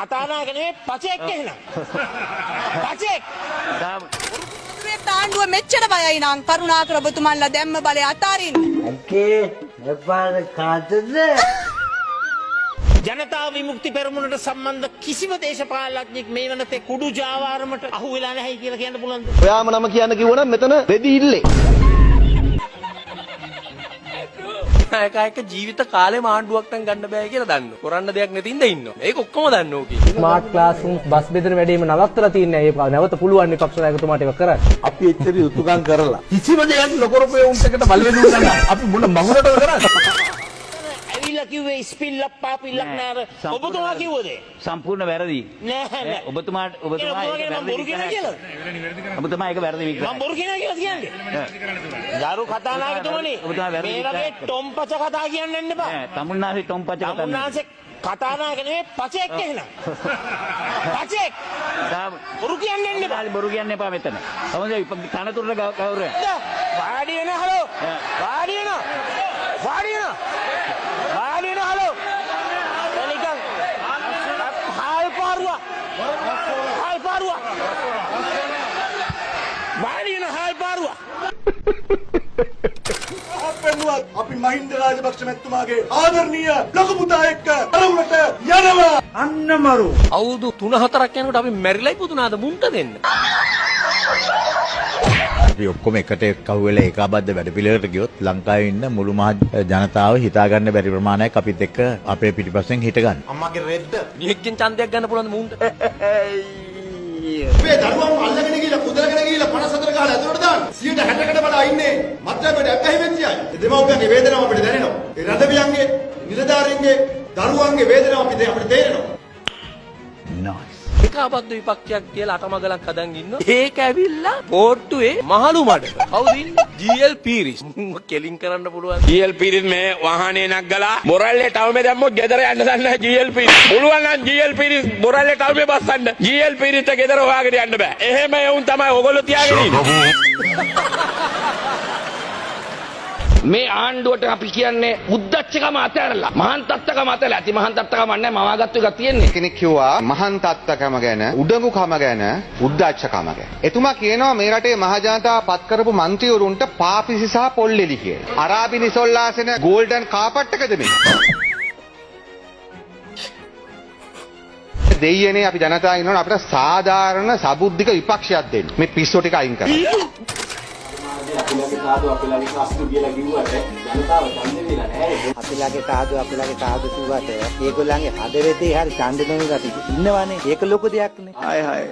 කතානායක නෙවෙයි පචෙක් එහෙනම්. පචෙක්. තාණ්ඩුව මෙච්චර බයයි නම් කරුණාකර ඔබතුමන්ලා දැම්ම බලය අතාරින්න. අකේ එපාර කාටද? ජනතා විමුක්ති පෙරමුණට සම්බන්ධ කිසිම දේශපාලනඥයෙක් මේ වෙනතේ කුඩු ජාවාරමට අහු වෙලා නැහැ කියලා කියන්න පුළුවන්ද? ඔයාම නම කියන්න කිව්වනම් මෙතන රෙදි ඉල්ලේ. එක ජීවිත කාලේ මාණ්ඩුවක් නම් ගන්න බෑ කියලා දන්නවා. කරන්න දෙයක් නැතිඳ ඉන්නවා. මේක ඔක්කොම දන්නෝ කි. ස්මාර්ට් ක්ලාස්රූම් බස් බෙදෙන වැඩේම නවත්තලා තින්නේ. ඒ නැවත පුළුවන් විපක්ෂ නායකතුමාට ඒක කරන්න. අපි එච්චර යුතුයකම් කරලා කිසිම දෙයක් නොකරපු උන්ටකට බලවෙන්න උනන අපි මොන මහුලටද කරන්නේ? ඇවිල්ලා කිව්වේ ස්පිල්ලක් පාපිල්ලක් නෑර. ඔබතුමා කිව්වද? සම්පූර්ණ වැරදි. නෑ. ඔබතුමා ඒක වැරදි විග්‍රහයක්. මම බොරු කියනවා කියලා කියන්නේ. ගරු කතානායකතුමනි. මේ වගේ ටොම්පච කතා කියන්න යන්න එපා. තමුන්නාසේ ටොම්පච කතා. තමුන්නාසේ කතානායක නෙවෙයි පචෙක් එහෙනම්. පචෙක්. බොරු කියන්න යන්න එපා. බොරු කියන්න එපා මෙතන. තමයි තනතුරට ගෞරවය. වාඩි වෙන හලෝ. වාඩි වෙන. වාඩි වෙන. වාඩි වෙන හලෝ. එලිකන්. හාල් පාරුවා. හාල් පාරුවා. වාඩි වෙන හාල් පාරුවා. අපි මහින්ද රාජපක්ෂ මැතිතුමාගේ ආදරණීය ලොකු පුතා එක්ක අරමුණට යනවා. අන්න මරු. අවුරුදු 3-4ක් යනකොට අපි මැරිලයි පුතුනාද මුන්ට දෙන්න. අපි ඔක්කොම එකට කහුවෙලා ඒකාබද්ධ වැඩපිළිවෙලකට ගියොත් ලංකාවේ ඉන්න මුළු මහ ජනතාව හිතා ගන්න බැරි ප්‍රමාණයක් අපිත් එක්ක අපේ පිටිපස්සෙන් හිට ගන්න. අම්මගේ රෙද්ද. මිනිහෙක්ගෙන් ඡන්දයක් ගන්න පුළුවන් මුන්ට. මේ දරුවන්ව අල්ලගෙන ගිහලා පුදලගෙන ගිහලා 54 ගහලා ඇතුළට දාන්න. 160කට වඩා ඉන්නේ මත්ද්‍රව්‍යයට ඇබ්බැහි වෙච්ච අය. ඒ දෙමව්පියන්ගේ වේදනාව අපිට දැනෙනවා. ඒ රදවියන්ගේ, නිලධාරීන්ගේ, දරුවන්ගේ වේදනාව අපිට තේරෙනවා. Nice. එක අබද්ධ විපක්ෂයක් කියලා අටමගලක් හදන් ඉන්නවා. ඒක ඇවිල්ලා පොට්ටුවේ මහලු මඩ. කවුද ඉන්නේ? GL පීරිස්. කෙලින් කරන්න පුළුවන්. GL පීරිස් මේ වාහනේ නග්ගලා මොරල්ලේ ටවුමේ දැම්මොත් ගෙදර යන්න දන්නේ නැහැ GL පීරිස්. පුළුවන් නම් GL පීරිස් මොරල්ලේ ටවුමේ බස්සන්න. GL පීරිස්ට ගෙදර හොයාගෙන යන්න බෑ. එහෙම එවුන් තමයි ඕගොල්ලෝ තියාගෙන ඉන්නේ. මේ ආණ්ඩුවට අපි කියන්නේ උද්දච්චකම අතහැරලා මහාන් තත්ත්වකම අතහැරලා ඇති මහාන් තත්ත්වකම නැහැ මවාගත්තු එකක් තියෙන්නේ. කෙනෙක් කිව්වා මහාන් තත්ත්වකම ගැන උඩඟුකම ගැන උද්දච්චකම ගැන. එතුමා කියනවා මේ රටේ මහ ජනතාව පත් කරපු മന്ത്രിවරුන්ට පාපිසි සහ පොල්ලෙලි කියලා. අරාබි නිසොල්ලාසන ගෝල්ඩන් කාපට් එකද මේ? දෙයියනේ අපි ජනතාව ඉන්නවනේ අපිට සාධාරණ සබුද්ධික විපක්ෂයක් දෙන්න. මේ පිස්සෝ ටික අයින් කරන්න. අපිලාගේ සාදු කිව්වට ඒගොල්ලන්ගේ හදවතේ හරි ඡන්ද දෙන ගතිය ඉන්නවනේ. ඒක ලොකු දෙයක් නේ. හාය හාය.